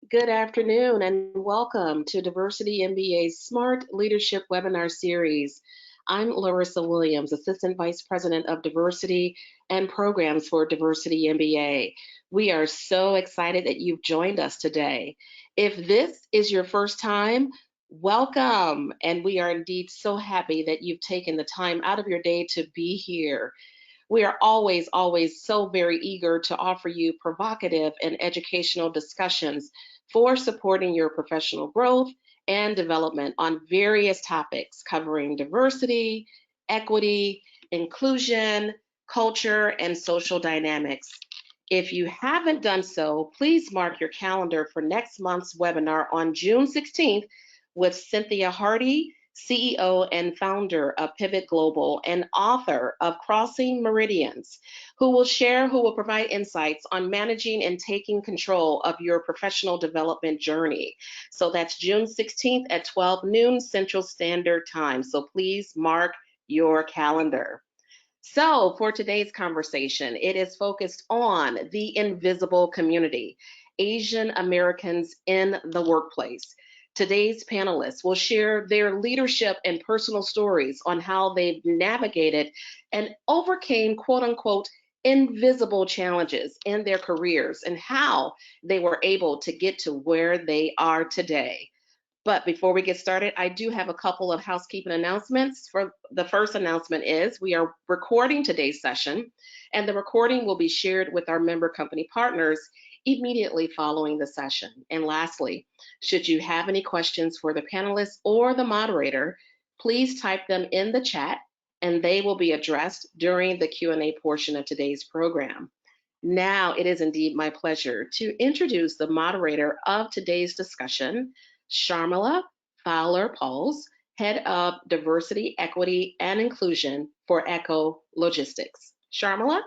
Good afternoon and welcome to Diversity MBA's Smart Leadership Webinar Series. I'm Larissa Williams, Assistant Vice President of Diversity and Programs for Diversity MBA. We are so excited that you've joined us today. If this is your first time, welcome. And we are indeed so happy that you've taken the time out of your day to be here. We are always so very eager to offer you provocative and educational discussions for supporting your professional growth and development on various topics covering diversity, equity, inclusion, culture, and social dynamics. If you haven't done so, please mark your calendar for next month's webinar on June 16th with Cynthia Hardy, CEO and founder of Pivot Global and author of Crossing Meridians, who will provide insights on managing and taking control of your professional development journey. So that's June 16th at 12 noon Central Standard Time. So please mark your calendar. So for today's conversation, it is focused on the invisible community, Asian Americans in the workplace. Today's panelists will share their leadership and personal stories on how they've navigated and overcame quote unquote invisible challenges in their careers and how they were able to get to where they are today. But before we get started, I do have a couple of housekeeping announcements. For the first announcement is we are recording today's session, and the recording will be shared with our member company partners immediately following the session. And lastly, should you have any questions for the panelists or the moderator, please type them in the chat and they will be addressed during the Q&A portion of today's program. Now, it is indeed my pleasure to introduce the moderator of today's discussion, Sharmila Fowler-Pos, Head of Diversity, Equity, and Inclusion for Echo Logistics. Sharmila?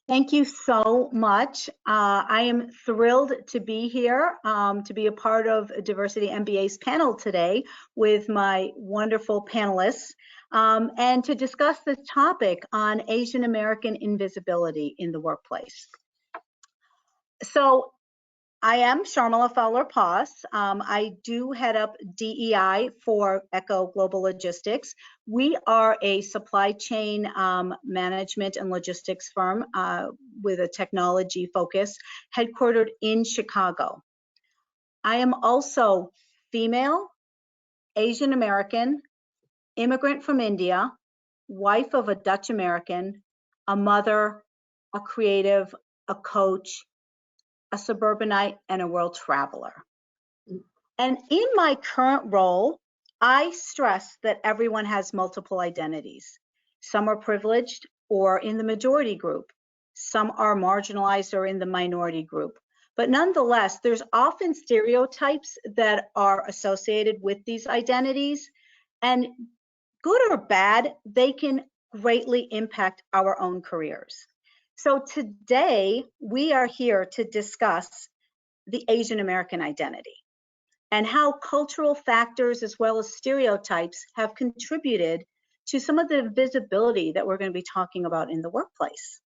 Thank you so much. I am thrilled to be here, to be a part of Diversity MBA's panel today with my wonderful panelists, and to discuss this topic on Asian American invisibility in the workplace. So I am Sharmila Fowler-Pos. I do head up DEI for Echo Global Logistics. We are a supply chain management and logistics firm with a technology focus, headquartered in Chicago. I am also female, Asian American, immigrant from India, wife of a Dutch American, a mother, a creative, a coach, a suburbanite, and a world traveler. And in my current role, I stress that everyone has multiple identities. Some are privileged or in the majority group. Some are marginalized or in the minority group. But nonetheless, there's often stereotypes that are associated with these identities. And good or bad, they can greatly impact our own careers. So today, we are here to discuss the Asian American identity and how cultural factors as well as stereotypes have contributed to some of the visibility that we're going to be talking about in the workplace.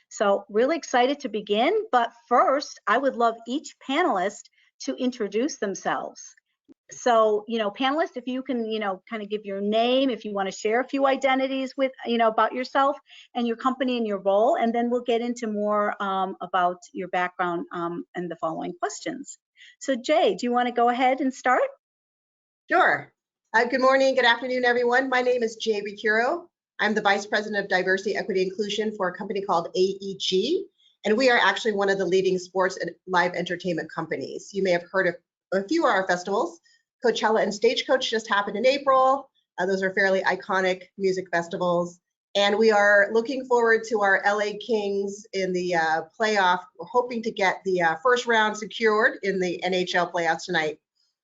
So really excited to begin, but first, I would love each panelist to introduce themselves. So, panelists, if you can, kind of give your name, if you want to share a few identities with, about yourself and your company and your role, and then we'll get into more about your background and the following questions. So Jay, do you want to go ahead and start? Sure. Good morning, good afternoon, everyone. My name is Jay Requiro. I'm the Vice President of Diversity, Equity, Inclusion for a company called AEG, and we are actually one of the leading sports and live entertainment companies. You may have heard of a few of our festivals. Coachella and Stagecoach just happened in April. Those are fairly iconic music festivals. And we are looking forward to our LA Kings in the playoff. We're hoping to get the first round secured in the NHL playoffs tonight.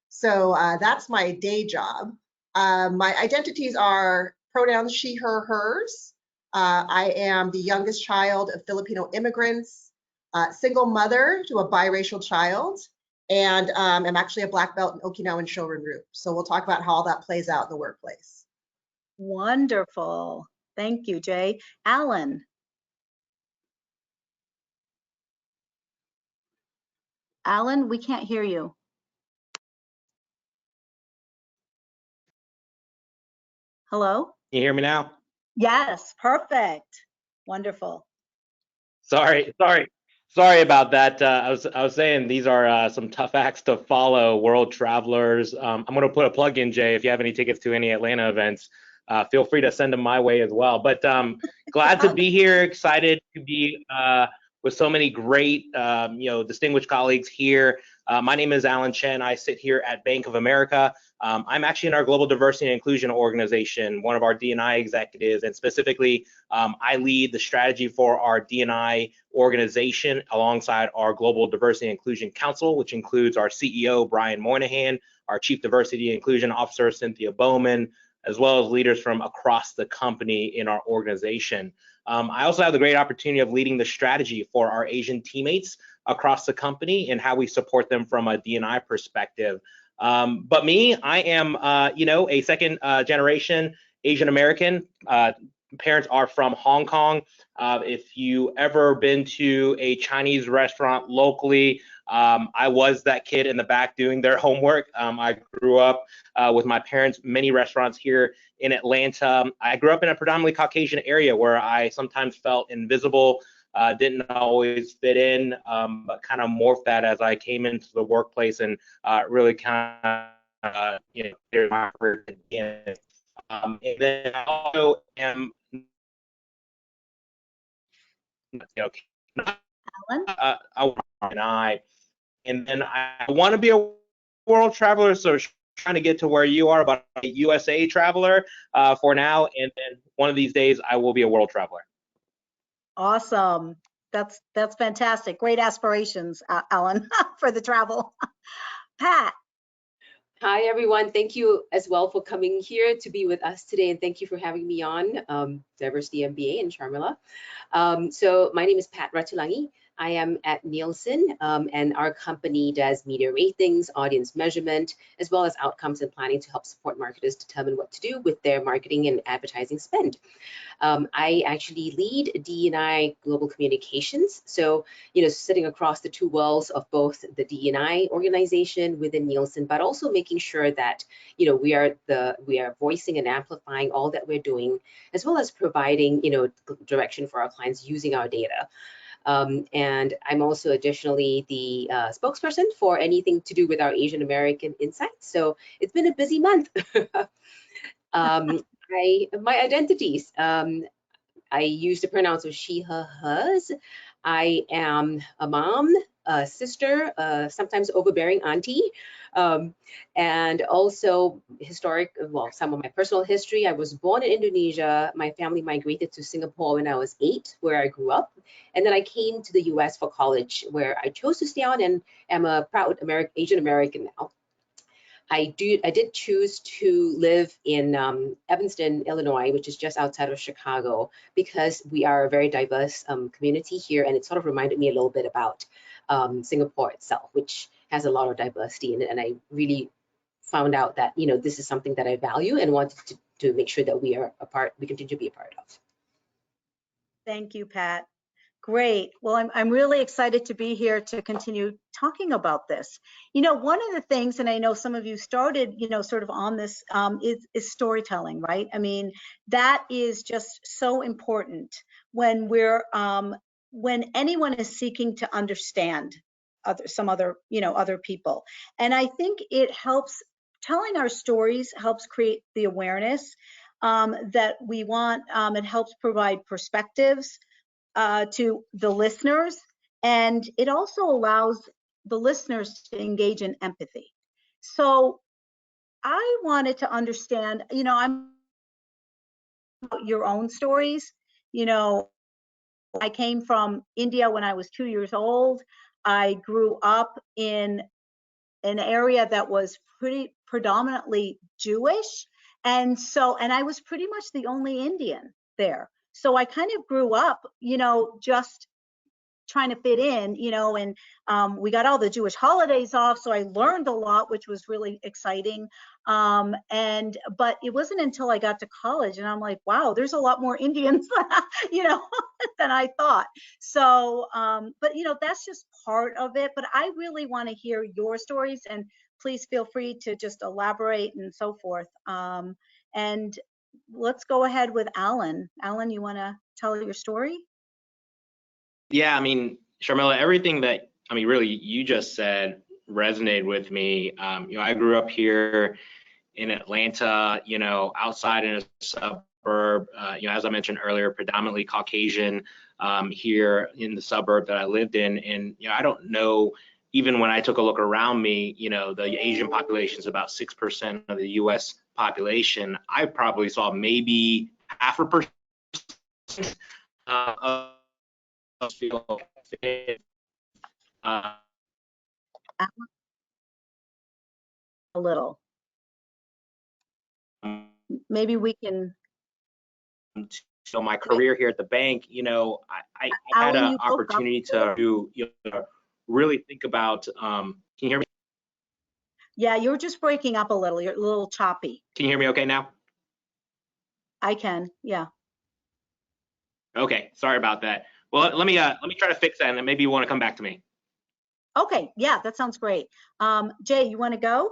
So that's my day job. My identities are pronouns she, her, hers. I am the youngest child of Filipino immigrants, single mother to a biracial child. And I'm actually a black belt in Okinawan Shorin-ryu. So we'll talk about how all that plays out in the workplace. Wonderful. Thank you, Jay. Alan. Alan, we can't hear you. Hello? Can you hear me now? Yes, perfect. Wonderful. Sorry about that. I was saying these are some tough acts to follow, world travelers. I'm going to put a plug in, Jay. If you have any tickets to any Atlanta events, feel free to send them my way as well. But glad to be here. Excited to be with so many great, distinguished colleagues here. My name is Alan Chen. I sit here at Bank of America. I'm actually in our Global Diversity and Inclusion organization, one of our D&I executives, and specifically, I lead the strategy for our D&I organization alongside our Global Diversity and Inclusion Council, which includes our CEO, Brian Moynihan, our Chief Diversity and Inclusion Officer, Cynthia Bowman, as well as leaders from across the company in our organization. I also have the great opportunity of leading the strategy for our Asian teammates across the company and how we support them from a D&I perspective. But me, I am, a second generation Asian American. Parents are from Hong Kong. If you ever been to a Chinese restaurant locally, I was that kid in the back doing their homework. I grew up with my parents, many restaurants here in Atlanta. I grew up in a predominantly Caucasian area where I sometimes felt invisible, didn't always fit in, but kind of morphed that as I came into the workplace and really kind of, my career again. And then I also am, Alan? And then I want to be a world traveler, so trying to get to where you are, but a USA traveler for now, and then one of these days I will be a world traveler. Awesome. That's fantastic. Great aspirations, Alan, for the travel. Pat. Hi, everyone. Thank you as well for coming here to be with us today, and thank you for having me on Diversity MBA and Sharmila. So my name is Pat Ratulangi. I am at Nielsen, and our company does media ratings, audience measurement, as well as outcomes and planning to help support marketers determine what to do with their marketing and advertising spend. I actually lead D&I Global Communications. So, sitting across the two worlds of both the D&I organization within Nielsen, but also making sure that, we are voicing and amplifying all that we're doing, as well as providing, direction for our clients using our data. And I'm also additionally the spokesperson for anything to do with our Asian American Insights. So it's been a busy month. My identities, I use the pronouns of she, her, hers. I am a mom, a sister, sometimes overbearing auntie, and also some of my personal history. I was born in Indonesia. My family migrated to Singapore when I was 8, where I grew up. And then I came to the US for college, where I chose to stay on and am a proud Asian American now. I did choose to live in Evanston, Illinois, which is just outside of Chicago, because we are a very diverse community here, and it sort of reminded me a little bit about Singapore itself, which has a lot of diversity in it. And I really found out that this is something that I value and wanted to make sure that we continue to be a part of. Thank you, Pat. Great. Well, I'm really excited to be here to continue talking about this. One of the things, and I know some of you started, sort of on this, is storytelling, right? I mean, that is just so important when when anyone is seeking to understand other people. And I think it helps, telling our stories helps create the awareness that we want. It helps provide perspectives to the listeners, and it also allows the listeners to engage in empathy. So I wanted to understand, I'm about your own stories. I came from India when I was 2 years old. I grew up in an area that was pretty predominantly Jewish, and I was pretty much the only Indian there. So I kind of grew up, just trying to fit in, you know, and we got all the Jewish holidays off, so I learned a lot, which was really exciting. But it wasn't until I got to college and I'm like, wow, there's a lot more Indians, you know, than I thought. So, but you know, that's just part of it. But I really want to hear your stories, and please feel free to just elaborate and so forth. And let's go ahead with Alan. Alan, you want to tell your story? Yeah, I mean, Sharmila, everything that, I mean, really you just said resonated with me. You know, I grew up here in Atlanta, you know, outside in a suburb, you know, as I mentioned earlier, predominantly Caucasian here in the suburb that I lived in. And, you know, I don't know, even when I took a look around me, you know, the Asian population is about 6% of the US population. I probably saw maybe 0.5% of A little. Maybe we can. So my career here at the bank, you know, I had Alan, an you broke up. opportunity to you know, really think about. Can you hear me? Yeah, you were just breaking up a little. You're a little choppy. Can you hear me okay now? I can, yeah. Okay, sorry about that. Well, let me try to fix that, and then maybe you want to come back to me. Okay, yeah, that sounds great. Jay, you want to go?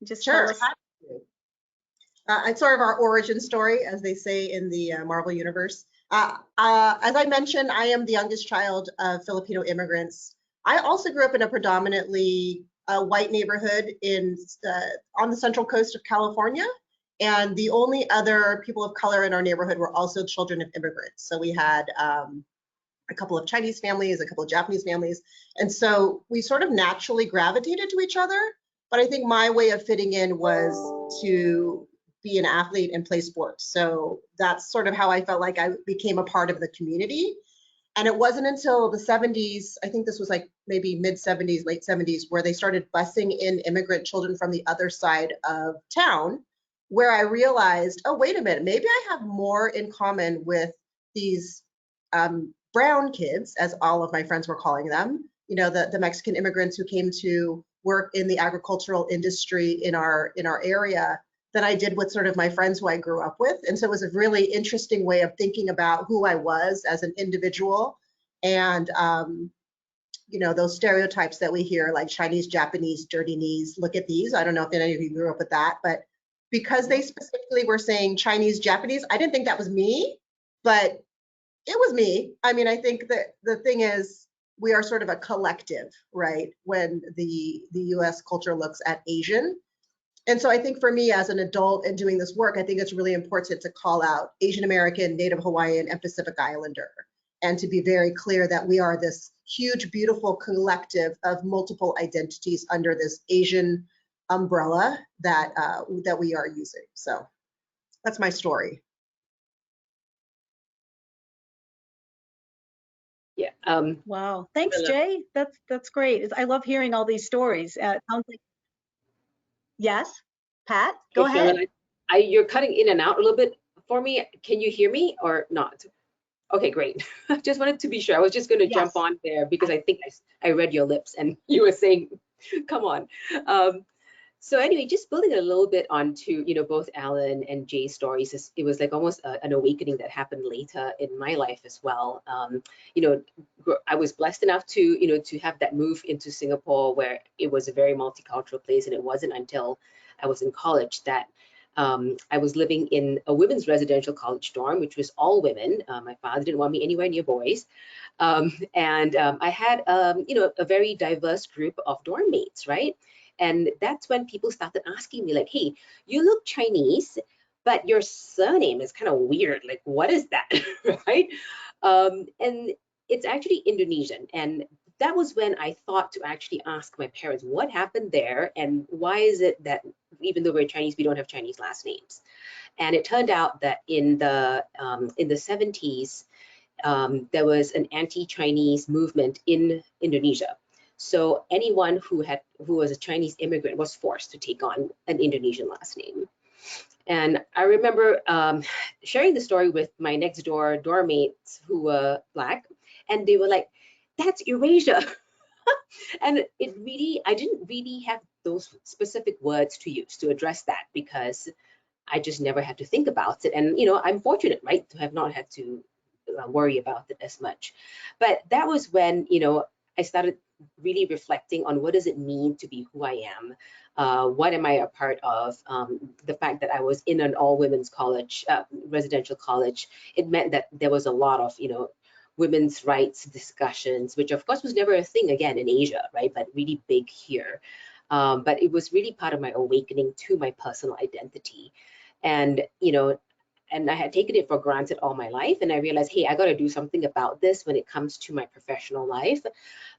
Just Sure. tell us. It's sort of our origin story, as they say in the Marvel universe. As I mentioned, I am the youngest child of Filipino immigrants. I also grew up in a predominantly white neighborhood on the central coast of California. And the only other people of color in our neighborhood were also children of immigrants. So we had a couple of Chinese families, a couple of Japanese families. And so we sort of naturally gravitated to each other. But I think my way of fitting in was to be an athlete and play sports. So that's sort of how I felt like I became a part of the community. And it wasn't until the 70s, I think this was like maybe mid 70s, late 70s, where they started busing in immigrant children from the other side of town, where I realized, oh, wait a minute, maybe I have more in common with these brown kids, as all of my friends were calling them, you know, the Mexican immigrants who came to work in the agricultural industry in our area, than I did with sort of my friends who I grew up with. And so it was a really interesting way of thinking about who I was as an individual. And, you know, those stereotypes that we hear, like Chinese, Japanese, dirty knees, look at these. I don't know if any of you grew up with that, but because they specifically were saying Chinese, Japanese, I didn't think that was me, but it was me. I mean, I think that the thing is, we are sort of a collective, right? When the US culture looks at Asian. And so I think for me as an adult and doing this work, I think it's really important to call out Asian American, Native Hawaiian, and Pacific Islander, and to be very clear that we are this huge, beautiful collective of multiple identities under this Asian umbrella that that we are using. So that's my story. Yeah. Wow. Thanks, Jay. That's great. I love hearing all these stories. It sounds like. Yes, Pat, go ahead. You're cutting in and out a little bit for me. Can you hear me or not? Okay, great. I just wanted to be sure. I was just going to jump on there because I think I read your lips and you were saying, come on. So anyway, just building a little bit onto, you know, both Alan and Jay's stories, it was like almost an awakening that happened later in my life as well. You know, I was blessed enough to, you know, to have that move into Singapore where it was a very multicultural place. And it wasn't until I was in college that I was living in a women's residential college dorm, which was all women. My father didn't want me anywhere near boys. I had, you know, a very diverse group of dorm mates, right? And that's when people started asking me like, hey, you look Chinese, but your surname is kind of weird. Like, what is that, right? And it's actually Indonesian. And that was when I thought to actually ask my parents what happened there and why is it that even though we're Chinese, we don't have Chinese last names. And it turned out that in the 70s, there was an anti-Chinese movement in Indonesia. So anyone who was a Chinese immigrant was forced to take on an Indonesian last name. And I remember sharing the story with my next door dorm mates who were Black. And they were like, that's erasure. And I didn't really have those specific words to use to address that, because I just never had to think about it. And, I'm fortunate, right, to have not had to worry about it as much. But that was when, I started really reflecting on what does it mean to be who I am? What am I a part of? The fact that I was in an all-women's college, residential college, it meant that there was a lot of, women's rights discussions, which of course was never a thing again in Asia, right? But really big here. But it was really part of my awakening to my personal identity. And, and I had taken it for granted all my life. And I realized, hey, I got to do something about this when it comes to my professional life.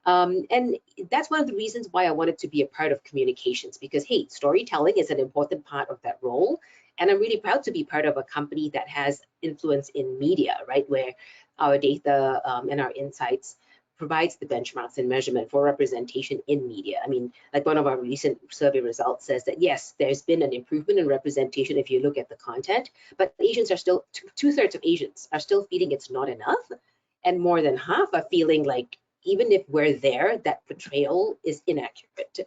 And that's one of the reasons why I wanted to be a part of communications, because, hey, storytelling is an important part of that role. And I'm really proud to be part of a company that has influence in media, right, where our data and our insights provides the benchmarks and measurement for representation in media. I mean, like one of our recent survey results says that, yes, there's been an improvement in representation if you look at the content, but Asians are still, 2/3 of Asians are still feeling it's not enough. And more than half are feeling like, even if we're there, that portrayal is inaccurate.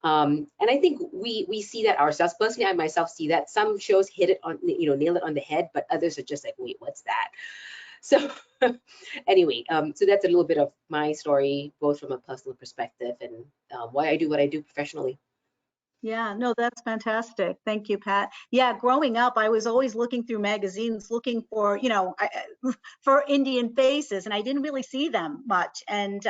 And I think we see that ourselves. Personally, I myself see that. Some shows hit it on, nail it on the head, but others are just like, wait, what's that? So anyway, so that's a little bit of my story, both from a personal perspective and why I do what I do professionally. Yeah, no, that's fantastic. Thank you, Pat. Yeah, growing up, I was always looking through magazines, looking for, for Indian faces, and I didn't really see them much. And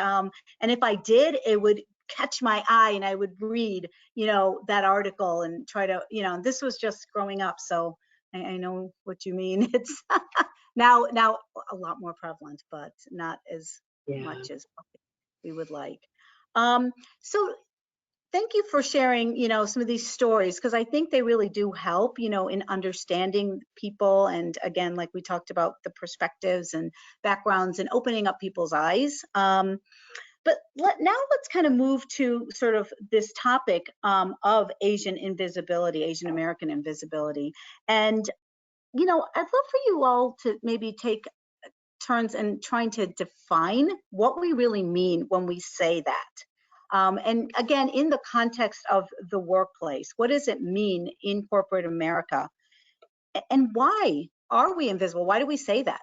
if I did, it would catch my eye, and I would read, that article and try to, this was just growing up. So I know what you mean. It's now a lot more prevalent, but not as much as we would like. So thank you for sharing, some of these stories, because I think they really do help, in understanding people. And again, like we talked about, the perspectives and backgrounds and opening up people's eyes. But now let's kind of move to sort of this topic of Asian invisibility, Asian American invisibility. And, I'd love for you all to maybe take turns and trying to define what we really mean when we say that. And again, in the context of the workplace, what does it mean in corporate America? And why are we invisible? Why do we say that?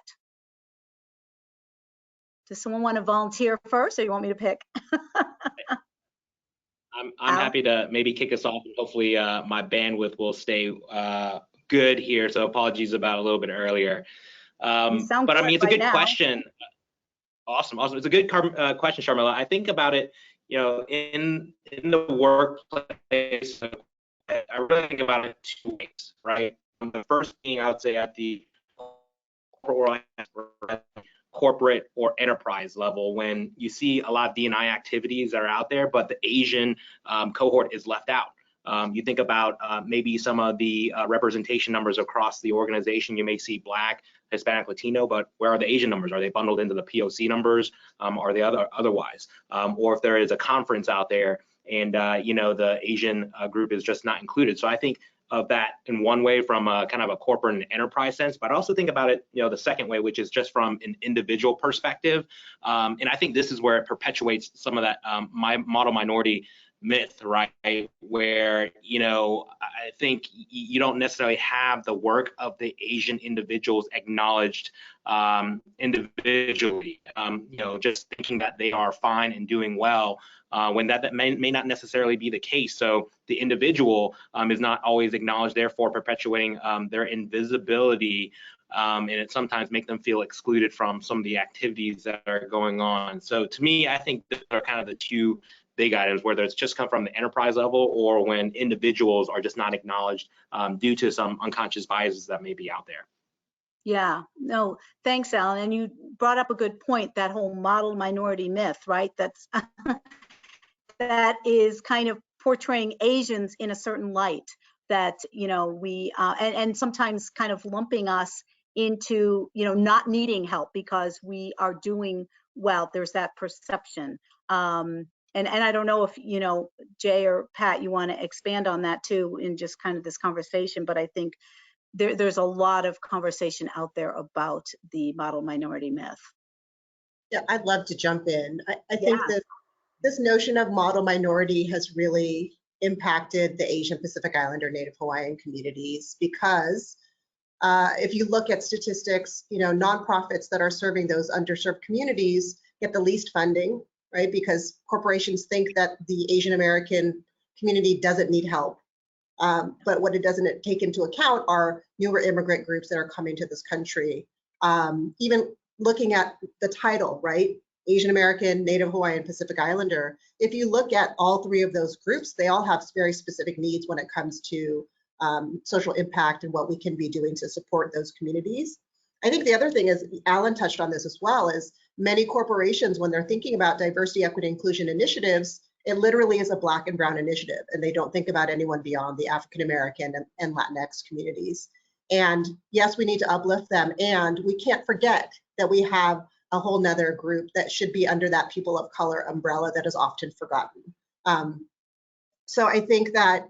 Does someone want to volunteer first, or you want me to pick? I'm happy to maybe kick us off, and hopefully my bandwidth will stay good here. So apologies about a little bit earlier. But I mean, it's a good question. Awesome. It's a good question, Sharmila. I think about it, in the workplace, I really think about it two ways, right? The first being, I would say, at the corporate or enterprise level, when you see a lot of D&I activities that are out there, but the Asian cohort is left out. You think about maybe some of the representation numbers across the organization. You may see Black, Hispanic, Latino, but where are the Asian numbers? Are they bundled into the POC numbers? Are they otherwise? Or if there is a conference out there and the Asian group is just not included. So I think of that in one way from a kind of a corporate and enterprise sense, but I also think about it, the second way, which is just from an individual perspective. And I think this is where it perpetuates some of that my model minority myth, right? Where, I think you don't necessarily have the work of the Asian individuals acknowledged individually, just thinking that they are fine and doing well, when that may not necessarily be the case. So the individual is not always acknowledged, therefore perpetuating their invisibility, and it sometimes make them feel excluded from some of the activities that are going on. So to me, I think those are kind of the two big items, whether it's just come from the enterprise level or when individuals are just not acknowledged due to some unconscious biases that may be out there. Yeah, no, thanks, Alan. And you brought up a good point, that whole model minority myth, right? That's that is kind of portraying Asians in a certain light, that, we, and sometimes kind of lumping us into, not needing help because we are doing well. There's that perception. And I don't know if, Jay or Pat, you want to expand on that too in just kind of this conversation, but I think there's a lot of conversation out there about the model minority myth. Yeah, I'd love to jump in. I think that this notion of model minority has really impacted the Asian Pacific Islander Native Hawaiian communities because if you look at statistics, nonprofits that are serving those underserved communities get the least funding, right? Because corporations think that the Asian American community doesn't need help. But what it doesn't take into account are newer immigrant groups that are coming to this country. Even looking at the title, right? Asian American, Native Hawaiian, Pacific Islander. If you look at all three of those groups, they all have very specific needs when it comes to social impact and what we can be doing to support those communities. I think the other thing is, Alan touched on this as well, is many corporations, when they're thinking about diversity, equity, inclusion initiatives, it literally is a Black and Brown initiative, and they don't think about anyone beyond the African American and Latinx communities. And yes, we need to uplift them, and we can't forget that we have a whole nother group that should be under that people of color umbrella that is often forgotten. So I think that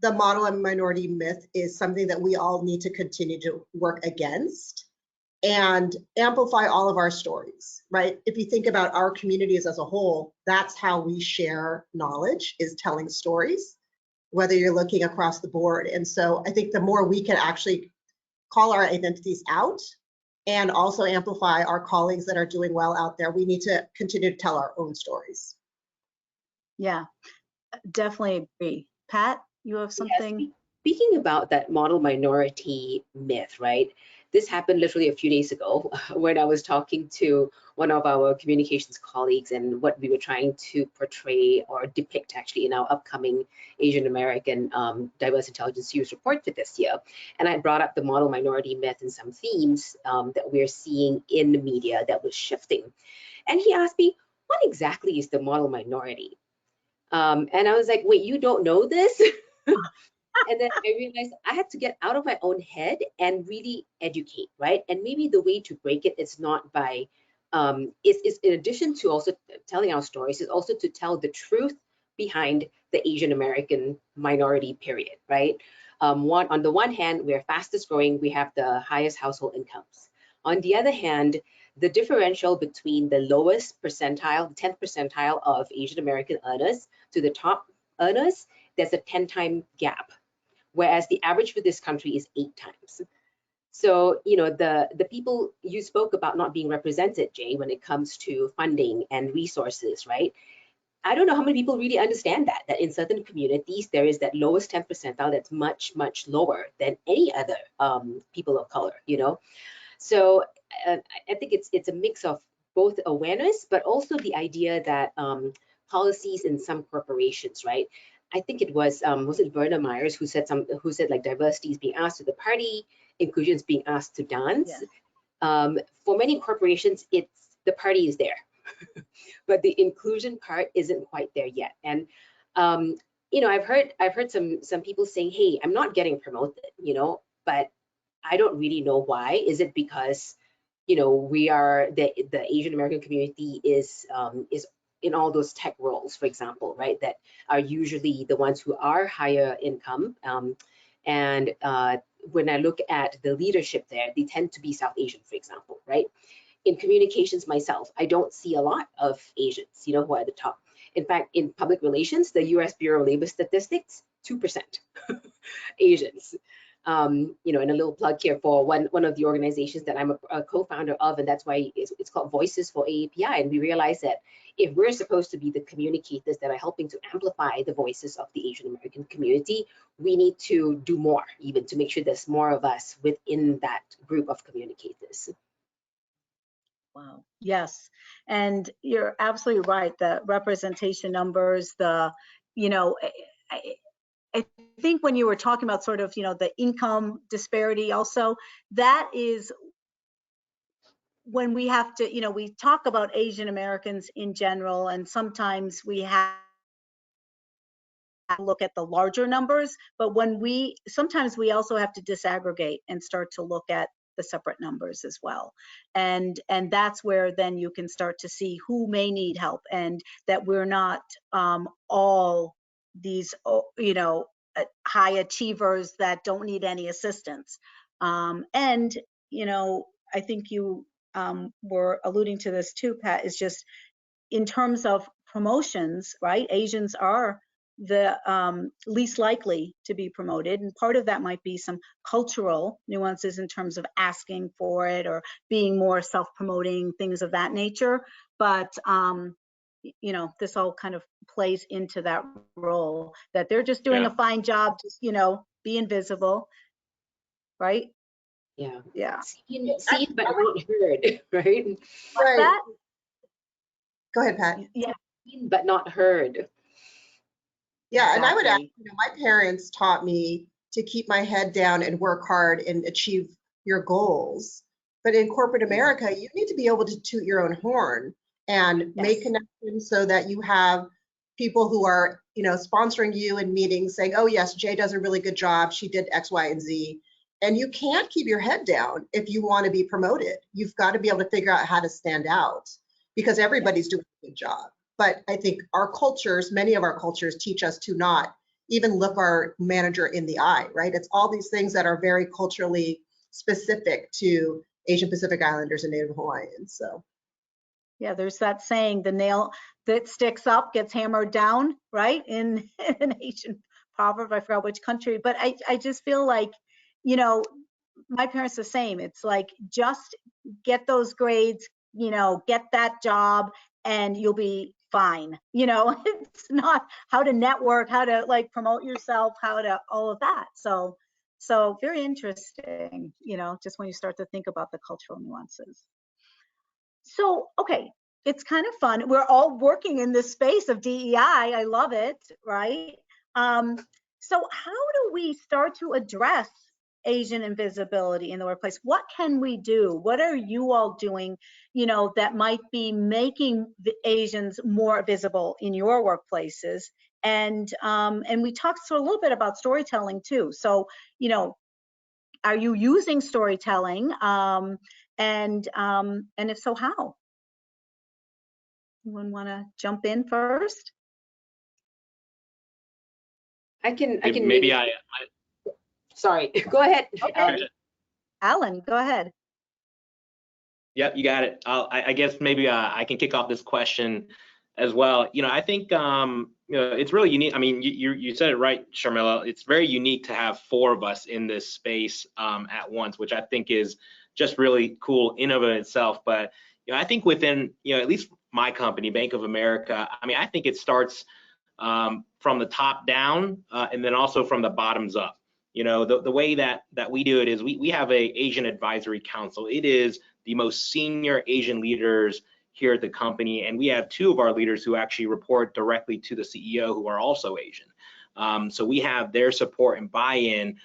the model and minority myth is something that we all need to continue to work against and amplify all of our stories, right? If you think about our communities as a whole, that's how we share knowledge, is telling stories, whether you're looking across the board. And so I think the more we can actually call our identities out and also amplify our colleagues that are doing well out there, we need to continue to tell our own stories. Yeah, definitely agree. Pat, you have something? Yes, speaking about that model minority myth, right? This happened literally a few days ago when I was talking to one of our communications colleagues, and what we were trying to portray or depict actually in our upcoming Asian American Diverse Intelligence Use report for this year. And I brought up the model minority myth and some themes that we're seeing in the media that was shifting. And he asked me, what exactly is the model minority? And I was like, wait, you don't know this? And then I realized I had to get out of my own head and really educate, right? And maybe the way to break it is not by, is in addition to also telling our stories, is also to tell the truth behind the Asian American minority period, right? On the one hand, we're fastest growing, we have the highest household incomes. On the other hand, the differential between the lowest percentile, the 10th percentile of Asian American earners to the top earners, there's a 10-time gap, whereas the average for this country is 8 times. So, the people you spoke about not being represented, Jay, when it comes to funding and resources, right? I don't know how many people really understand that in certain communities, there is that lowest 10th percentile that's much, much lower than any other people of color, So I think it's a mix of both awareness, but also the idea that policies in some corporations, right? I think it was it Verna Myers who said like diversity is being asked to the party, inclusion is being asked to dance. Yes. For many corporations, the party is there, but the inclusion part isn't quite there yet. And I've heard some people saying, hey, I'm not getting promoted, but I don't really know why. Is it because we are the Asian American community is in all those tech roles, for example, right, that are usually the ones who are higher income. And when I look at the leadership there, they tend to be South Asian, for example, right? In communications myself, I don't see a lot of Asians, who are at the top. In fact, in public relations, the US Bureau of Labor Statistics, 2% Asians. And a little plug here for one of the organizations that I'm a co-founder of, and that's why it's called Voices for AAPI. And we realize that if we're supposed to be the communicators that are helping to amplify the voices of the Asian American community, we need to do more, even to make sure there's more of us within that group of communicators. Wow. Yes. And you're absolutely right. The representation numbers, I think when you were talking about sort of, the income disparity also, that is when we have to, we talk about Asian Americans in general, and sometimes we have to look at the larger numbers, but sometimes we also have to disaggregate and start to look at the separate numbers as well. And that's where then you can start to see who may need help, and that we're not all these, high achievers that don't need any assistance. And, I think you were alluding to this too, Pat, is just in terms of promotions, right? Asians are the least likely to be promoted. And part of that might be some cultural nuances in terms of asking for it or being more self-promoting, things of that nature. But, you know, this all kind of plays into that role that they're just doing a fine job, just, you know, be invisible, right? Yeah. Yeah. Seen but not heard, right? What's Right. that? Go ahead, Pat. Yeah. Seen but not heard. Yeah, and I would add, Exactly. you know, my parents taught me to keep my head down and work hard and achieve your goals. But in corporate America, you need to be able to toot your own horn and make Yes. connections so that you have people who are, you know, sponsoring you in meetings saying, oh yes, Jay does a really good job. She did X, Y, and Z. And you can't keep your head down if you want to be promoted. You've got to be able to figure out how to stand out because everybody's doing a good job. But I think our cultures, many of our cultures teach us to not even look our manager in the eye, right? It's all these things that are very culturally specific to Asian Pacific Islanders and Native Hawaiians. So Yeah, there's that saying, the nail that sticks up gets hammered down, right? In an Asian proverb, I forgot which country, but I just feel like, you know, my parents the same. It's like, just get those grades, you know, get that job and you'll be fine. You know, it's not how to network, how to like promote yourself, how to all of that. So very interesting, you know, just when you start to think about the cultural nuances. So, okay, it's kind of fun. We're all working in this space of DEI. I love it, right? So how do we start to address Asian invisibility in the workplace? What can we do? What are you all doing, you know, that might be making the Asians more visible in your workplaces? And we talked a little bit about storytelling too. So, you know, are you using storytelling? And if so, how? Anyone want to jump in first? I can Maybe maybe, sorry, go ahead. Okay. Alan, go ahead. Yep, you got it. I guess maybe I can kick off this question as well. You know, I think you know, it's really unique. I mean, you said it right, Sharmila. It's very unique to have four of us in this space at once, which I think is just really cool in of itself. But you know, I think within, you know, at least my company, Bank of America, I mean, I think it starts from the top down and then also from the bottoms up. You know, the way that we do it is we have a Asian Advisory Council. It is the most senior Asian leaders here at the company, and we have two of our leaders who actually report directly to the CEO who are also Asian. So we have their support and buy-in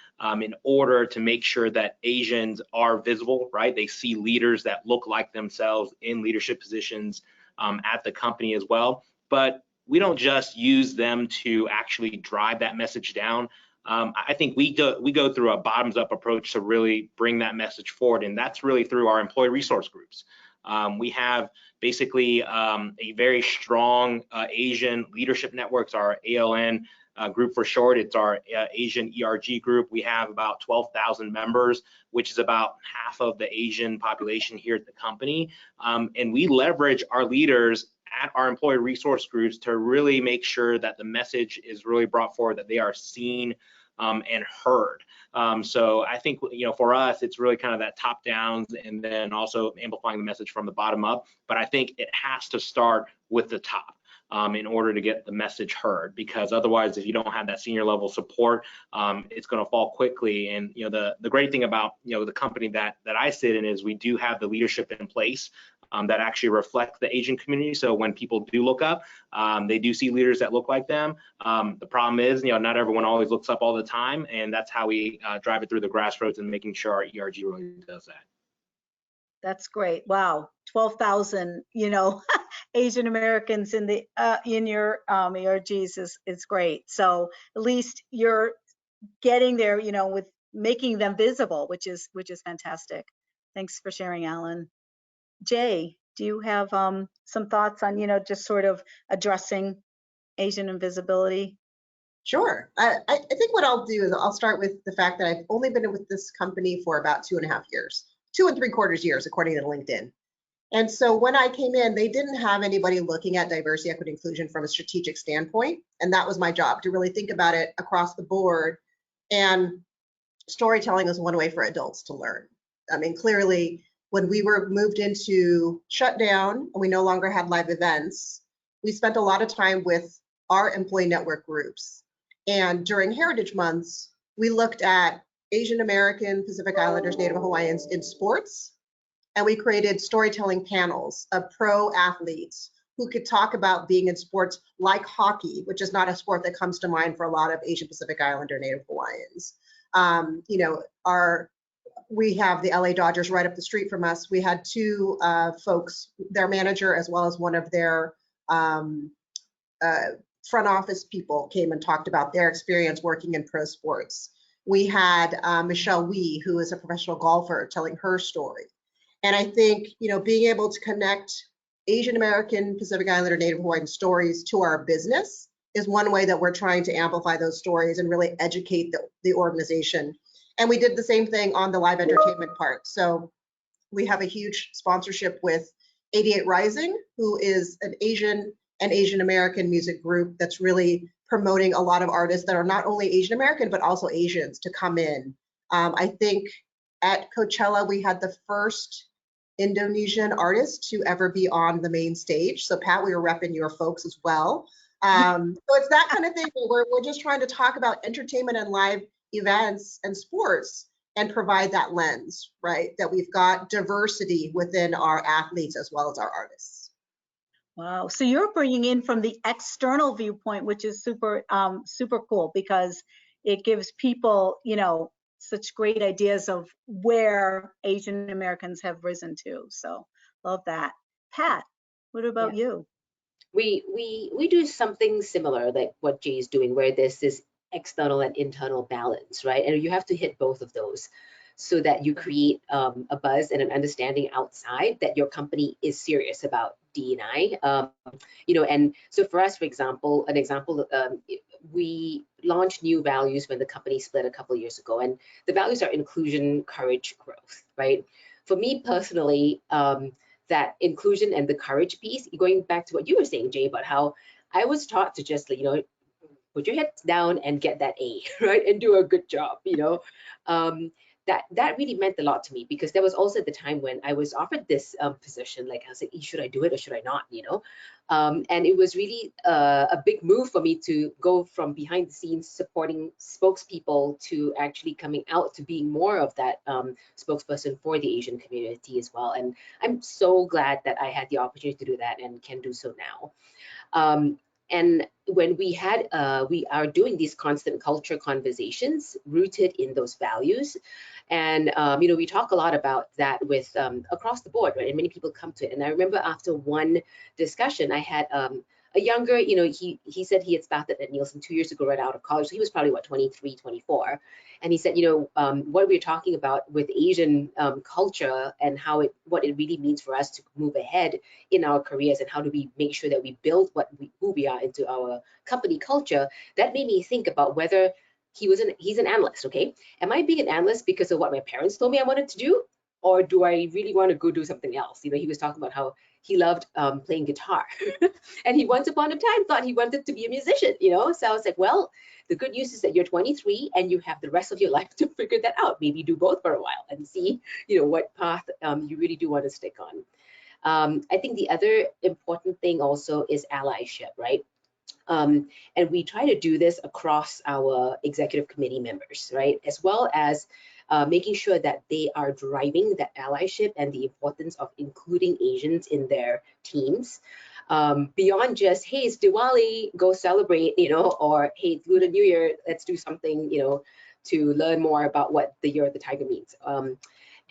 in order to make sure that Asians are visible, right? They see leaders that look like themselves in leadership positions at the company as well. But we don't just use them to actually drive that message down. I think we go through a bottoms-up approach to really bring that message forward, and that's really through our employee resource groups. We have basically a very strong Asian leadership networks, our ALN group for short. It's our Asian ERG group. We have about 12,000 members, which is about half of the Asian population here at the company. And we leverage our leaders at our employee resource groups to really make sure that the message is really brought forward, that they are seen and heard. So I think, you know, for us, it's really kind of that top down and then also amplifying the message from the bottom up. But I think it has to start with the top in order to get the message heard, because otherwise, if you don't have that senior level support, it's going to fall quickly. And, you know, the great thing about, you know, the company that I sit in is we do have the leadership in place that actually reflect the Asian community. So when people do look up, they do see leaders that look like them. The problem is, you know, not everyone always looks up all the time, and that's how we drive it through the grassroots and making sure our ERG really does that. That's great. Wow, 12,000, you know, Asian Americans in the in your ERGs is great. So at least you're getting there, you know, with making them visible, which is fantastic. Thanks for sharing, Alan. Jay, do you have some thoughts on, you know, just sort of addressing Asian invisibility? sure. I think what I'll do is I'll start with the fact that I've only been with this company for about 2.5 years, 2 3/4 years, according to LinkedIn. And so when I came in, they didn't have anybody looking at diversity, equity, inclusion from a strategic standpoint. And that was my job, to really think about it across the board. And storytelling is one way for adults to learn. I mean, clearly, when we were moved into shutdown and we no longer had live events, we spent a lot of time with our employee network groups. And during Heritage Months, we looked at Asian American, Pacific Islanders, Native Hawaiians in sports. And we created storytelling panels of pro athletes who could talk about being in sports like hockey, which is not a sport that comes to mind for a lot of Asian Pacific Islander Native Hawaiians. You know, we have the LA Dodgers right up the street from us. We had two folks, their manager as well as one of their front office people came and talked about their experience working in pro sports. We had Michelle Wee, who is a professional golfer, telling her story. And I think, you know, being able to connect Asian American, Pacific Islander, Native Hawaiian stories to our business is one way that we're trying to amplify those stories and really educate the organization. And we did the same thing on the live entertainment part. So we have a huge sponsorship with 88 Rising, who is an Asian and Asian American music group that's really promoting a lot of artists that are not only Asian American, but also Asians to come in. I think at Coachella, we had the first Indonesian artist to ever be on the main stage. So Pat, we were repping your folks as well. So it's that kind of thing where we're just trying to talk about entertainment and live events and sports and provide that lens, right? That we've got diversity within our athletes as well as our artists. Wow. So you're bringing in from the external viewpoint, which is super, super cool, because it gives people, you know, such great ideas of where Asian Americans have risen to. So love that. Pat, what about you? We do something similar like what Jay is doing, where there's this external and internal balance, right? And you have to hit both of those so that you create a buzz and an understanding outside that your company is serious about D&I. You know, and so for us, for example, we launched new values when the company split a couple of years ago, and the values are inclusion, courage, growth, right? For me personally, that inclusion and the courage piece, going back to what you were saying, Jay, about how I was taught to just, you know, put your head down and get that A, right, and do a good job, you know. That really meant a lot to me, because there was also the time when I was offered this position, like I was like, should I do it or should I not, you know? And it was really a big move for me to go from behind the scenes supporting spokespeople to actually coming out to being more of that spokesperson for the Asian community as well. And I'm so glad that I had the opportunity to do that and can do so now. And when we are doing these constant culture conversations rooted in those values. And, you know, we talk a lot about that with across the board, right? And many people come to it. And I remember after one discussion, I had a younger, you know, he said he had started at Nielsen 2 years ago, right out of college. So he was probably, what, 23, 24. And he said, you know, what we're talking about with Asian culture and what it really means for us to move ahead in our careers, and how do we make sure that we build who we are into our company culture. That made me think about whether he's an analyst, okay? Am I being an analyst because of what my parents told me I wanted to do? Or do I really want to go do something else? You know, he was talking about how he loved playing guitar. And he once upon a time thought he wanted to be a musician, you know? So I was like, well, the good news is that you're 23 and you have the rest of your life to figure that out. Maybe do both for a while and see, you know, what path you really do want to stick on. I think the other important thing also is allyship, right? And we try to do this across our executive committee members, right? As well as making sure that they are driving that allyship and the importance of including Asians in their teams. Beyond just, hey, it's Diwali, go celebrate, you know, or hey, it's Lunar New Year, let's do something, you know, to learn more about what the Year of the Tiger means.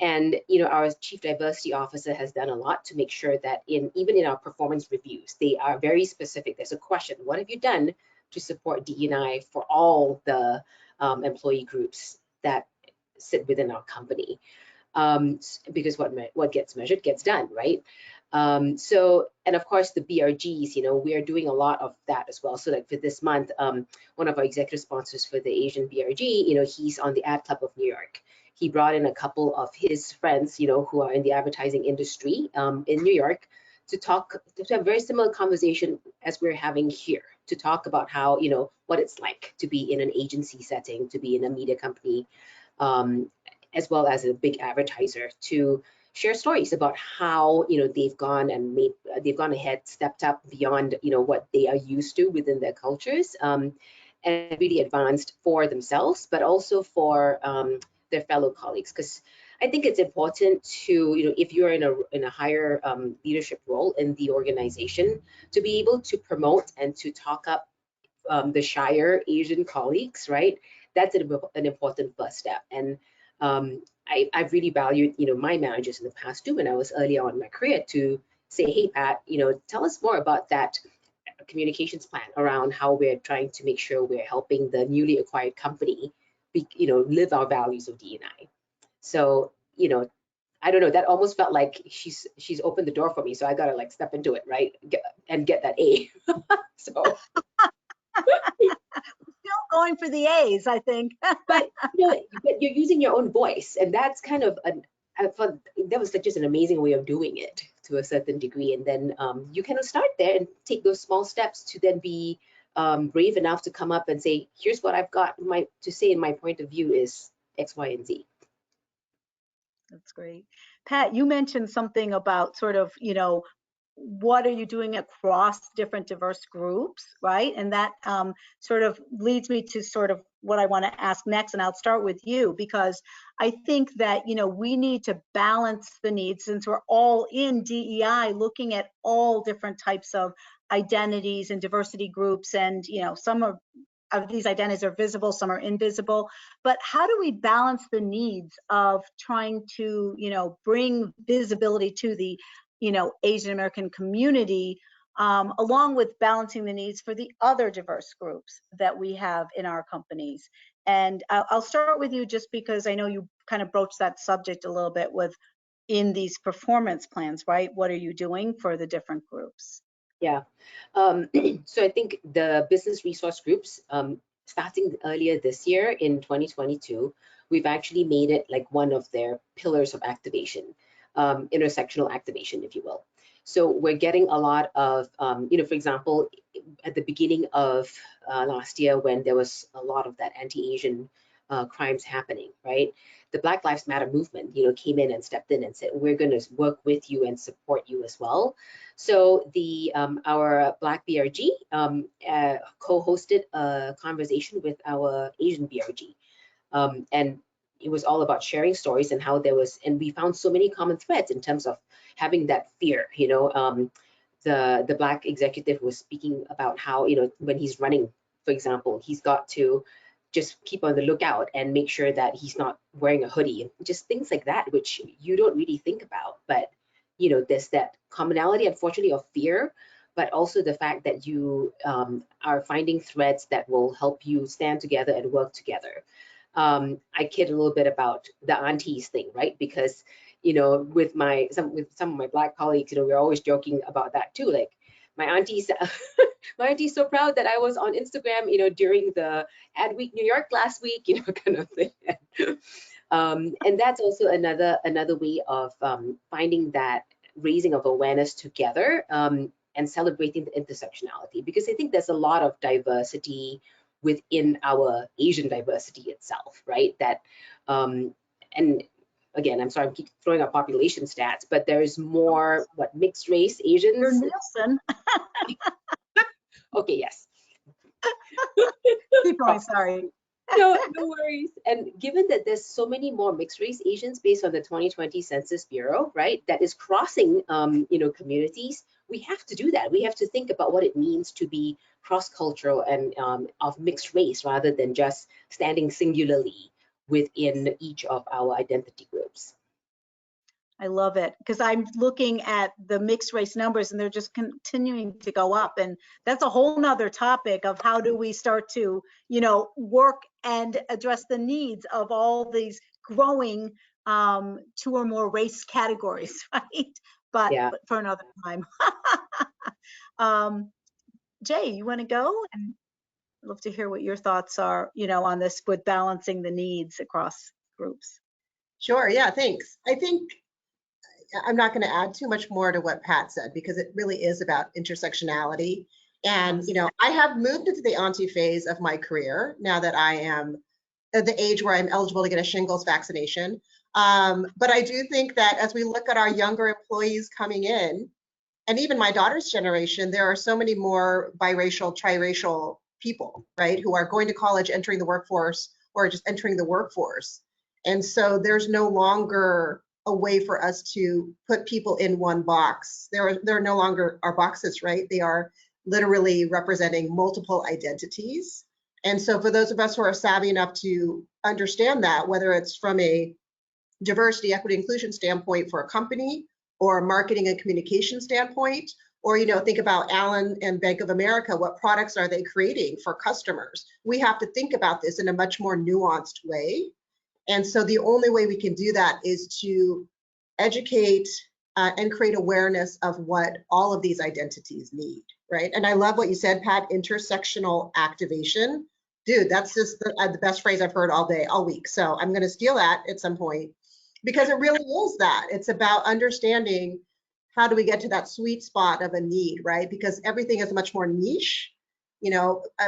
And you know, our Chief Diversity Officer has done a lot to make sure that even in our performance reviews, they are very specific. There's a question: what have you done to support DE&I for all the employee groups that sit within our company? Because what gets measured gets done, right? So, and of course the BRGs, you know, we are doing a lot of that as well. So like for this month, one of our executive sponsors for the Asian BRG, you know, he's on the Ad Club of New York. he brought in a couple of his friends, who are in the advertising industry in New York to have a very similar conversation as we're having here, to talk about how, what it's like to be in an agency setting, to be in a media company, as well as a big advertiser, to share stories about how they've gone ahead, stepped up beyond what they are used to within their cultures, and really advanced for themselves, but also for their fellow colleagues. Because I think it's important to, if you're in a higher leadership role in the organization, to be able to promote and to talk up the shyer Asian colleagues, right? That's an important first step. And I've really valued, my managers in the past too, when I was early on in my career, to say, hey, Pat, tell us more about that communications plan around how we're trying to make sure we're helping the newly acquired company, live our values of D&I. So, I don't know, that almost felt like she's opened the door for me. So I got to like step into it, right? Get that A. So. Still going for the A's, I think. but you're using your own voice, and that's kind of I thought that was just an amazing way of doing it to a certain degree. And then you kind of start there and take those small steps to then be brave enough to come up and say, here's what I've got to say, in my point of view is X, Y, and Z. That's great. Pat, you mentioned something about sort of, what are you doing across different diverse groups, right? And that sort of leads me to sort of what I want to ask next, and I'll start with you, because I think that, we need to balance the needs, since we're all in DEI, looking at all different types of identities and diversity groups, and, some of these identities are visible, some are invisible, but how do we balance the needs of trying to, bring visibility to the, Asian American community, along with balancing the needs for the other diverse groups that we have in our companies? And I'll start with you, just because I know you kind of broached that subject a little bit with in these performance plans, right? What are you doing for the different groups? Yeah. So I think the business resource groups, starting earlier this year in 2022, we've actually made it like one of their pillars of activation, intersectional activation, if you will. So we're getting a lot of, for example, at the beginning of last year, when there was a lot of that anti-Asian crimes happening, right? The Black Lives Matter movement, came in and stepped in and said, we're going to work with you and support you as well. So the our Black BRG co-hosted a conversation with our Asian BRG, and it was all about sharing stories and how and we found so many common threads in terms of having that fear. The Black executive was speaking about how, when he's running, for example, he's got to just keep on the lookout and make sure that he's not wearing a hoodie, and just things like that, which you don't really think about. But, there's that commonality, unfortunately, of fear, but also the fact that you are finding threads that will help you stand together and work together. I kid a little bit about the aunties thing, right? Because, with some of my Black colleagues, we're always joking about that too. Like, my auntie's so proud that I was on Instagram, during the Ad Week New York last week, kind of thing. And that's also another way of finding that raising of awareness together, and celebrating the intersectionality, because I think there's a lot of diversity within our Asian diversity itself, right? That, and again, I'm sorry, I keep throwing out population stats, but there's more, mixed race Asians? You're Nielsen. Okay, yes. Keep going, sorry. No worries. And given that there's so many more mixed race Asians based on the 2020 Census Bureau, right, that is crossing, communities, we have to do that. We have to think about what it means to be cross-cultural and of mixed race, rather than just standing singularly within each of our identity groups. I love it, because I'm looking at the mixed race numbers and they're just continuing to go up. And that's a whole nother topic of how do we start to, work and address the needs of all these growing 2 or more race categories, right? But, Yeah. but for another time. Jay, you want to go? And I'd love to hear what your thoughts are, on this with balancing the needs across groups. Sure, yeah, thanks. I think I'm not going to add too much more to what Pat said because it really is about intersectionality. And, I have moved into the auntie phase of my career now that I am at the age where I'm eligible to get a shingles vaccination. But I do think that as we look at our younger employees coming in, and even my daughter's generation, there are so many more biracial, triracial people, right, who are going to college, entering the workforce, or just entering the workforce. And so there's no longer a way for us to put people in one box. There are no longer our boxes, right? They are literally representing multiple identities. And so for those of us who are savvy enough to understand that, whether it's from a diversity, equity, inclusion standpoint for a company or a marketing and communication standpoint, or, think about Alan and Bank of America, what products are they creating for customers? We have to think about this in a much more nuanced way. And so the only way we can do that is to educate and create awareness of what all of these identities need, right? And I love what you said, Pat, intersectional activation. Dude, that's just the best phrase I've heard all day, all week. So I'm going to steal that at some point because it really is that. It's about understanding how do we get to that sweet spot of a need, right? Because everything is much more niche.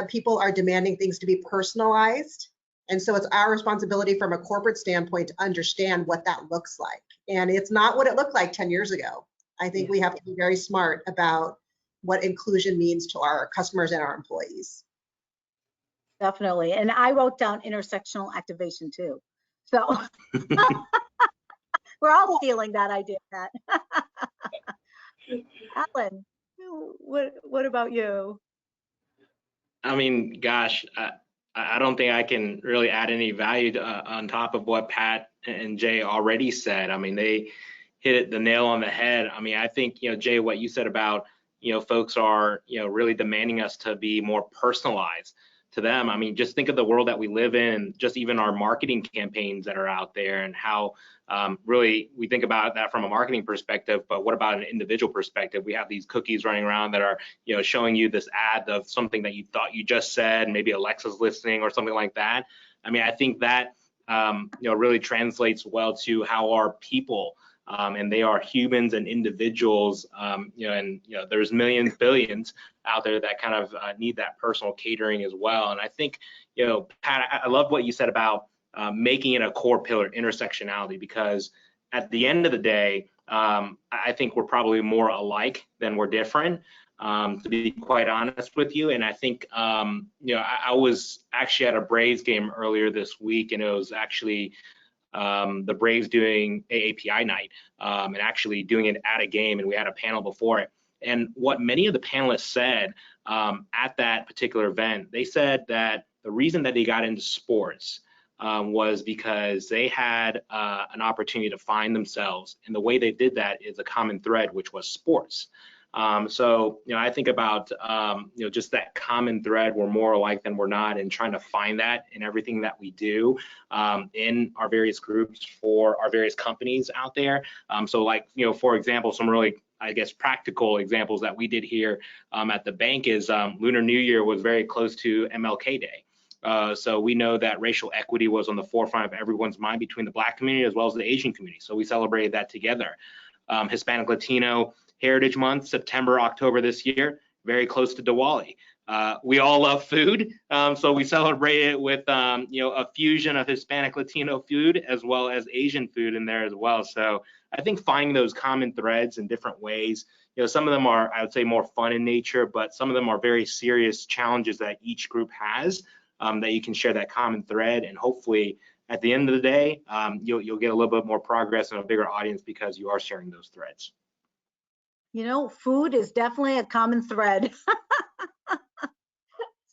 People are demanding things to be personalized. And so it's our responsibility from a corporate standpoint to understand what that looks like. And it's not what it looked like 10 years ago. I think we have to be very smart about what inclusion means to our customers and our employees. Definitely. And I wrote down intersectional activation too. So we're all stealing that idea, Pat. Alan, what about you? I mean, gosh, I don't think I can really add any value on top of what Pat and Jay already said. I mean, they hit the nail on the head. I mean, I think, Jay, what you said about, folks are, really demanding us to be more personalized to them. I mean, just think of the world that we live in, just even our marketing campaigns that are out there and how really we think about that from a marketing perspective, but what about an individual perspective? We have these cookies running around that are, showing you this ad of something that you thought you just said, maybe Alexa's listening or something like that. I mean, I think that, really translates well to how our people, and they are humans and individuals, there's millions, billions out there that kind of need that personal catering as well. And I think, Pat, I love what you said about making it a core pillar, intersectionality, because at the end of the day, I think we're probably more alike than we're different, to be quite honest with you. And I think, I was actually at a Braves game earlier this week, and it was actually the Braves doing AAPI night, and actually doing it at a game, and we had a panel before it. And what many of the panelists said at that particular event, they said that the reason that they got into sports was because they had an opportunity to find themselves, and the way they did that is a common thread, which was sports. So, I think about, just that common thread, we're more alike than we're not, and trying to find that in everything that we do in our various groups for our various companies out there. So like, for example, some really, I guess, practical examples that we did here at the bank is Lunar New Year was very close to MLK Day. So we know that racial equity was on the forefront of everyone's mind between the Black community as well as the Asian community. So we celebrated that together. Hispanic Latino Heritage Month, September, October this year, very close to Diwali. We all love food, so we celebrate it with a fusion of Hispanic Latino food as well as Asian food in there as well. So I think finding those common threads in different ways. Some of them are, I would say, more fun in nature, but some of them are very serious challenges that each group has, that you can share that common thread, and hopefully at the end of the day, you'll get a little bit more progress and a bigger audience because you are sharing those threads. Food is definitely a common thread.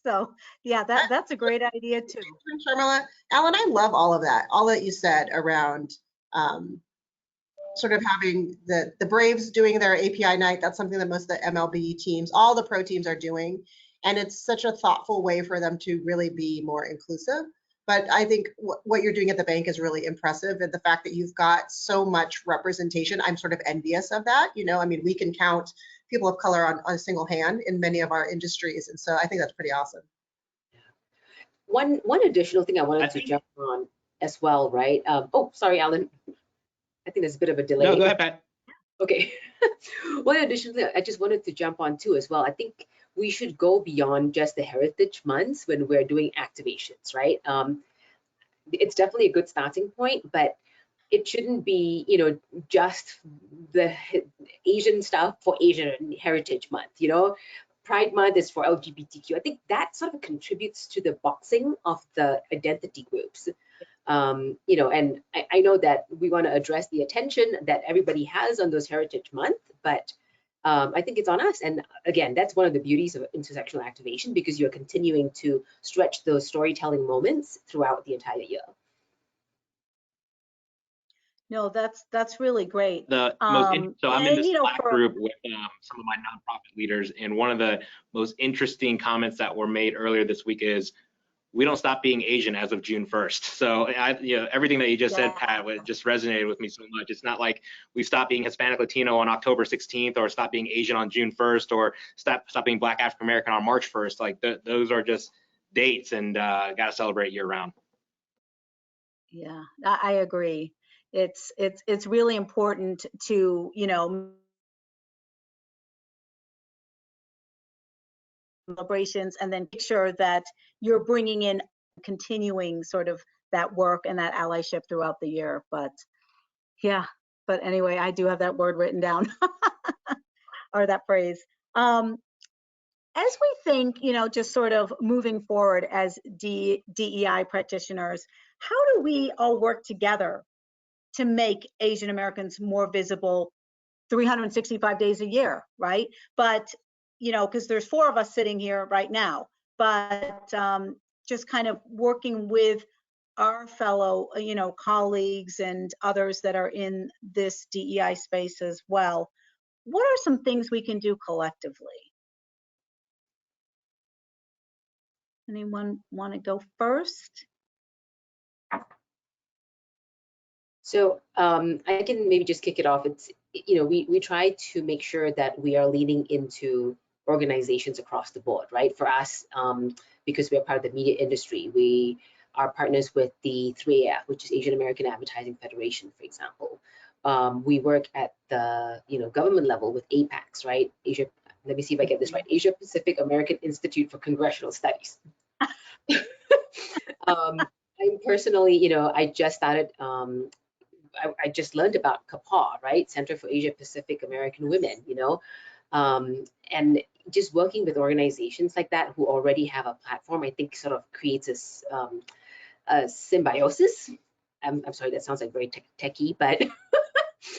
So yeah, that's a great idea too. Sharmila, Alan, I love all of that, all that you said around sort of having the Braves doing their API night. That's something that most of the MLB teams, all the pro teams are doing. And it's such a thoughtful way for them to really be more inclusive. But I think what you're doing at the bank is really impressive. And the fact that you've got so much representation, I'm sort of envious of that. I mean, we can count people of color on a single hand in many of our industries. And so I think that's pretty awesome. One additional thing I wanted to jump on. as well, right? Oh, sorry, Alan. I think there's a bit of a delay. No, go ahead, Pat. Okay. One additional thing I just wanted to jump on too as well. I think we should go beyond just the heritage months when we're doing activations, right? It's definitely a good starting point, but it shouldn't be, you know, just the Asian stuff for Asian Heritage Month, you know. Pride Month is for LGBTQ. I think that sort of contributes to the boxing of the identity groups. You know, and I know that we want to address the attention that everybody has on those Heritage Month, but I think it's on us. And again, that's one of the beauties of intersectional activation, because you're continuing to stretch those storytelling moments throughout the entire year. No, that's really great. So I'm in this Slack for, group with some of my nonprofit leaders, and one of the most interesting comments that were made earlier this week is, we don't stop being Asian as of June 1st. So you know, everything that you just said, Pat, just resonated with me so much. It's not like we stop being Hispanic Latino on October 16th, or stop being Asian on June 1st, or stop being Black African American on March 1st. Like those are just dates, and got to celebrate year round. Yeah, I agree. It's really important to, you know, celebrations, and then make sure that you're bringing in continuing sort of that work and that allyship throughout the year. But yeah, but anyway, I do have that word written down or that phrase. As we think, you know, just sort of moving forward as DEI practitioners, how do we all work together to make Asian Americans more visible 365 days a year, right? But, you know, because there's 4 of us sitting here right now, but just kind of working with our fellow, you know, colleagues and others that are in this DEI space as well. What are some things we can do collectively? Anyone want to go first? So I can maybe just kick it off. It's, you know, we try to make sure that we are leaning into organizations across the board, right? For us, because we are part of the media industry, we are partners with the 3AF, which is Asian American Advertising Federation, for example. We work at the, you know, government level with APACS, right? Asia, let me see if I get this right. Asia Pacific American Institute for Congressional Studies. I personally, you know, I just started, I just learned about CAPA, right? Center for Asia Pacific American Women, you know, and just working with organizations like that who already have a platform, I think sort of creates a symbiosis. I'm sorry, that sounds like very techie, but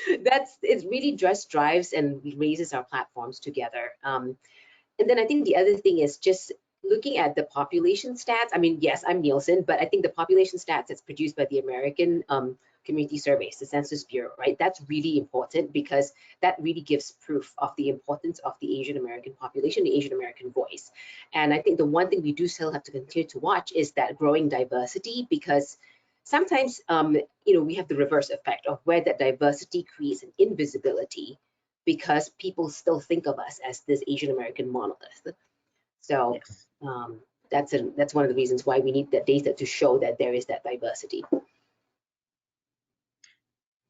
it really just drives and raises our platforms together. And then I think the other thing is just looking at the population stats. I mean, yes, I'm Nielsen, but I think the population stats that's produced by the American Community Surveys, the Census Bureau, right? That's really important, because that really gives proof of the importance of the Asian American population, the Asian American voice. And I think the one thing we do still have to continue to watch is that growing diversity, because sometimes, you know, we have the reverse effect of where that diversity creates an invisibility, because people still think of us as this Asian American monolith. So that's one of the reasons why we need that data to show that there is that diversity.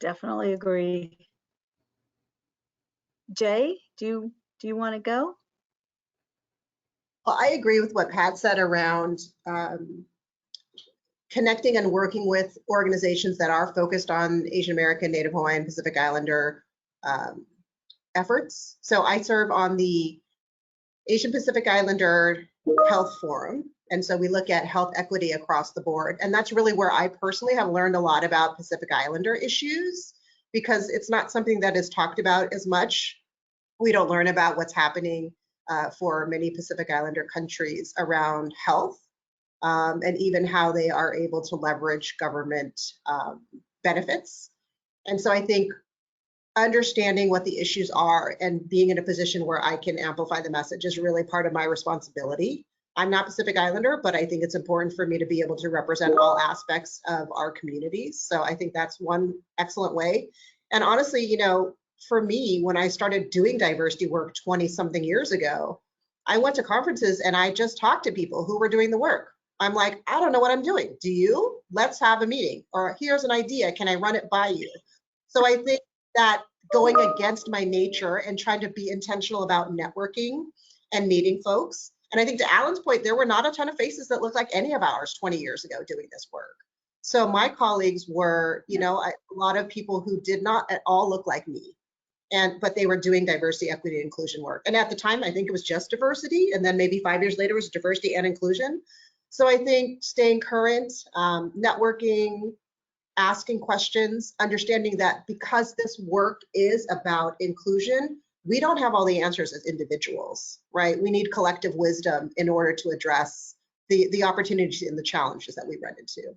Definitely agree. Jay, do you want to go? Well, I agree with what Pat said around connecting and working with organizations that are focused on Asian American, Native Hawaiian, Pacific Islander efforts. So I serve on the Asian Pacific Islander Health Forum. And so we look at health equity across the board. And that's really where I personally have learned a lot about Pacific Islander issues, because it's not something that is talked about as much. We don't learn about what's happening for many Pacific Islander countries around health, and even how they are able to leverage government benefits. And so I think understanding what the issues are and being in a position where I can amplify the message is really part of my responsibility. I'm not Pacific Islander, but I think it's important for me to be able to represent all aspects of our communities. So I think that's one excellent way. And honestly, you know, for me, when I started doing diversity work 20-something years ago, I went to conferences and I just talked to people who were doing the work. I'm like, I don't know what I'm doing. Do you? let's have a meeting, or here's an idea, can I run it by you? So I think that going against my nature and trying to be intentional about networking and meeting folks. And I think to Alan's point, there were not a ton of faces that looked like any of ours 20 years ago doing this work. So my colleagues were, you know, a lot of people who did not at all look like me, but they were doing diversity, equity, and inclusion work. And at the time, I think it was just diversity, and then maybe 5 years later it was diversity and inclusion. So I think staying current, networking, asking questions, understanding that because this work is about inclusion, we don't have all the answers as individuals, right? We need collective wisdom in order to address the opportunities and the challenges that we run into.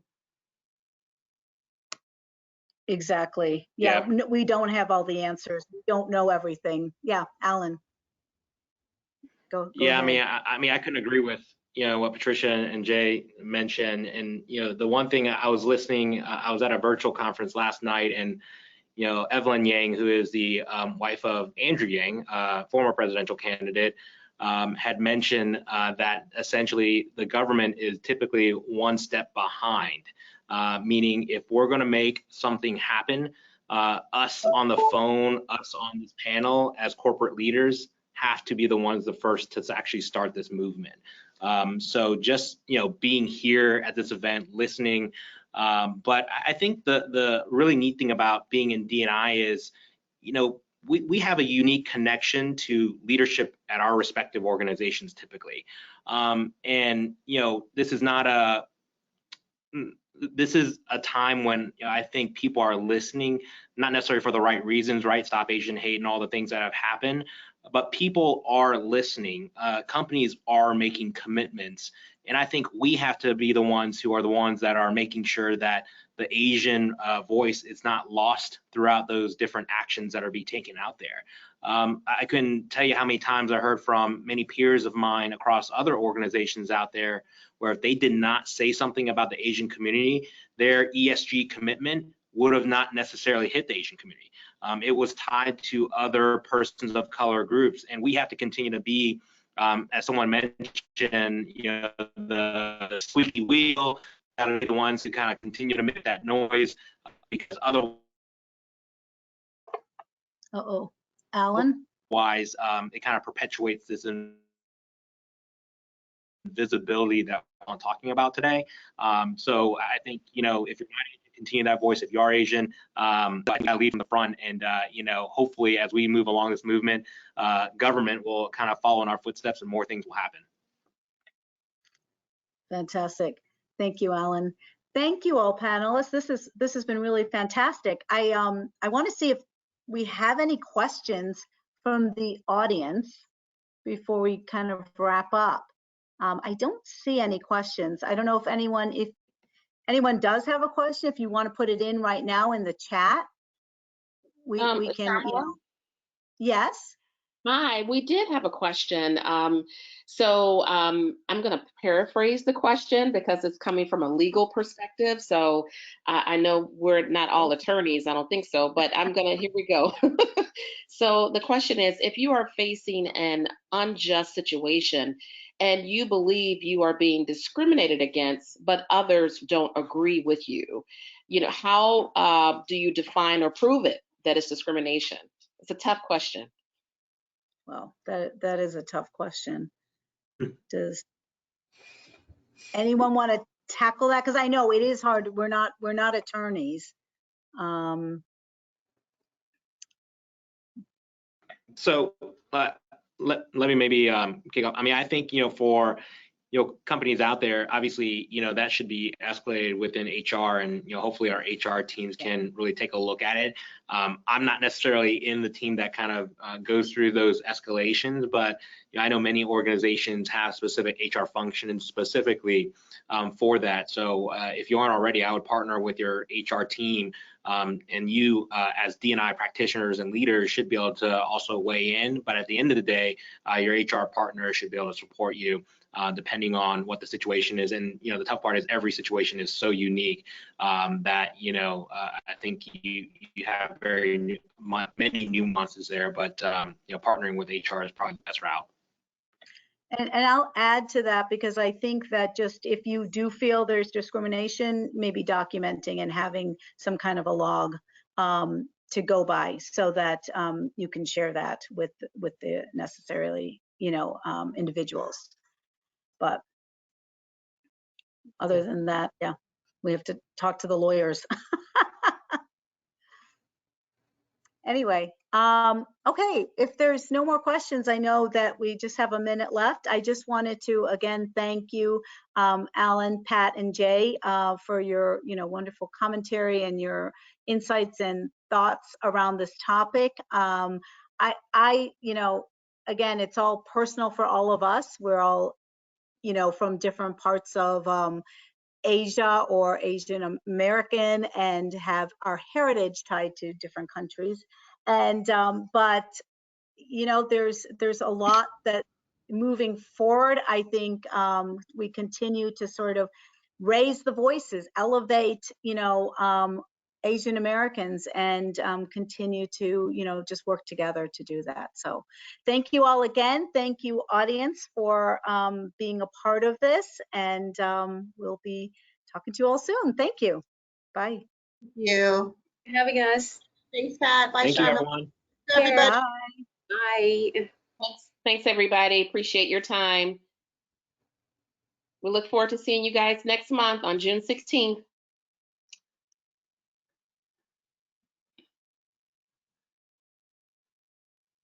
Exactly. Yeah, we don't have all the answers. We don't know everything. Yeah, Alan. Go Yeah, ahead. I mean, I couldn't agree with, you know, what Patricia and Jay mentioned. And, you know, the one thing I was listening, I was at a virtual conference last night, and, you know, Evelyn Yang, who is the wife of Andrew Yang, former presidential candidate, had mentioned that essentially the government is typically one step behind, meaning if we're going to make something happen, us on the phone, us on this panel as corporate leaders have to be the ones the first to actually start this movement. So just, you know, being here at this event, listening. But I think the really neat thing about being in D&I is, you know, we have a unique connection to leadership at our respective organizations typically. And, you know, this is a time when, you know, I think people are listening, not necessarily for the right reasons, right? Stop Asian hate and all the things that have happened, but people are listening. Companies are making commitments. And I think we have to be the ones who are the ones that are making sure that the Asian voice is not lost throughout those different actions that are being taken out there. I couldn't tell you how many times I heard from many peers of mine across other organizations out there where if they did not say something about the Asian community, their ESG commitment would have not necessarily hit the Asian community. It was tied to other persons of color groups, and we have to continue to be, as someone mentioned, you know, the squeaky wheel, gotta be the ones who kind of continue to make that noise, because otherwise, Alan? it kind of perpetuates this invisibility that I'm talking about today. So I think, you know, if you're not able to continue that voice, if you are Asian, I think I lead from the front, and you know, hopefully as we move along this movement, government will kind of follow in our footsteps and more things will happen. Fantastic. Thank you, Alan. Thank you all panelists. This has been really fantastic. I want to see if we have any questions from the audience before we kind of wrap up. I don't see any questions. I don't know if anyone does have a question. If you want to put it in right now in the chat, we can. You know, yes. Hi, we did have a question. I'm going to paraphrase the question because it's coming from a legal perspective. So I know we're not all attorneys, I don't think so, but here we go. So the question is, if you are facing an unjust situation and you believe you are being discriminated against, but others don't agree with you, you know, how do you define or prove it that it's discrimination? It's a tough question. Well, that is a tough question. Does anyone want to tackle that? Because I know it is hard. We're not attorneys. So let me maybe kick off. I mean, I think, you know, for, you know, companies out there, obviously, you know, that should be escalated within HR, and, you know, hopefully our HR teams can really take a look at it. I'm not necessarily in the team that kind of goes through those escalations, but, you know, I know many organizations have specific HR functions specifically for that. So if you aren't already, I would partner with your HR team, and you as D&I practitioners and leaders should be able to also weigh in. But at the end of the day, your HR partner should be able to support you depending on what the situation is. And, you know, the tough part is every situation is so unique that, you know, I think you have many nuances there, but, you know, partnering with HR is probably the best route. And I'll add to that, because I think that just if you do feel there's discrimination, maybe documenting and having some kind of a log to go by, so that you can share that with the necessarily, individuals. But other than that, yeah, we have to talk to the lawyers. Anyway, okay, if there's no more questions, I know that we just have a minute left. I just wanted to, again, thank you, Alan, Pat, and Jay, for your, wonderful commentary and your insights and thoughts around this topic. Again, it's all personal for all of us. We're all, from different parts of Asia or Asian American, and have our heritage tied to different countries. And but there's a lot that moving forward, I think we continue to sort of raise the voices, elevate Asian Americans, and continue to just work together to do that. So thank you all again. Thank you, audience, for being a part of this, and we'll be talking to you all soon. Thank you. Bye. Thank you. For having us. Thanks, Pat. Bye, Thank you, Sharmila. everyone. Everybody. Bye. Bye. Thanks, everybody. Appreciate your time. We look forward to seeing you guys next month on June 16th.